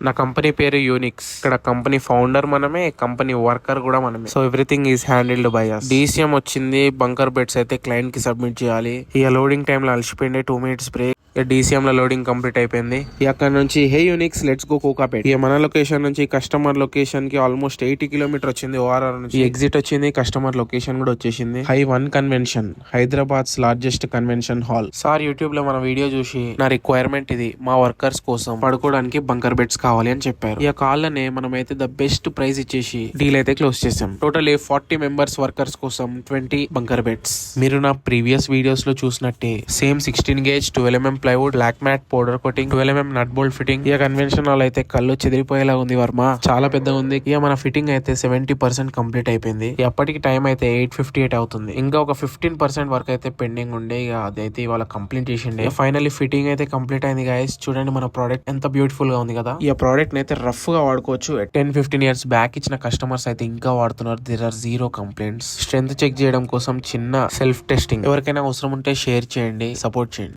నా కంపెనీ పేరు యూనిక్స్. ఇక్కడ కంపెనీ ఫౌండర్ మనమే, కంపెనీ వర్కర్ కూడా మనమే. So everything is handled by us. DCM వచ్చింది, బంకర్ బెడ్స్ అయితే క్లయింట్ కి సబ్మిట్ చేయాలి. ఇక లోడింగ్ టైమ్ లో అలసిపోయింది, 2 minutes బ్రేక్. DCM లో లోడింగ్ కంప్లీట్ అయిపోయింది. అక్కడ నుంచి హే యూనిక్స్ లెట్స్ గో కోకాపేట్. ఇక మన లొకేషన్ నుంచి కస్టమర్ లొకేషన్ కి ఆల్మోస్ట్ 80 kilometers వచ్చింది. ORR నుంచి ఎగ్జిట్ వచ్చింది, కస్టమర్ లొకేషన్ కూడా వచ్చేసింది. High 1 convention, Hyderabad largest convention hall. Sir YouTube లో మన వీడియో చూసి నా రిక్వైర్మెంట్ ఇది, మా వర్కర్స్ కోసం పడుకోవడానికి బంకర్ బెడ్స్ కావాలి అని చెప్పారు. ఈ కాళ్ళనే మనమైతే ద బెస్ట్ ప్రైస్ ఇచ్చేసి డీల్ అయితే క్లోజ్ చేసాం. టోటల్ 40 members వర్కర్స్ కోసం 20 బంకర్ బెడ్స్. మీరు నా ప్రీవియస్ వీడియోస్ లో చూసినట్టే same 16 gauge 12 mm plywood, black matte, powder coating, 12 mm nut bolt fitting. ఇక కన్వెన్షన్ హాల్ అయితే కళ్ళు చెదిరిపోయేలా ఉంది వర్మ, చాలా పెద్దగా ఉంది. ఇక మన ఫిట్టింగ్ అయితే 70% కంప్లీట్ అయిపోయింది. అప్పటికి టైం అయితే 8:58 అవుతుంది. ఇంకా ఒక 15% వర్క్ అయితే పెండింగ్ ఉండే, ఇక అదైతే ఇవాళ కంప్లీట్ చేసిండే. ఫైనల్లీ ఫిట్టింగ్ అయితే కంప్లీట్ అయింది గైస్. చూడండి మన ప్రోడక్ట్ ఎంత బ్యూటిఫుల్ గా ఉంది కదా. ఈ ప్రోడక్ట్ అయితే రఫ్ గా వాడుకోవచ్చు. 10-15 years బ్యాక్ ఇచ్చిన కస్టమర్స్ అయితే ఇంకా వాడుతున్నారు. There are 0 complaints. Strength check చేయడం కోసం చిన్న సెల్ఫ్ టెస్టింగ్. ఎవరికైనా అవసరం ఉంటే షేర్ చేయండి, సపోర్ట్ చేయండి.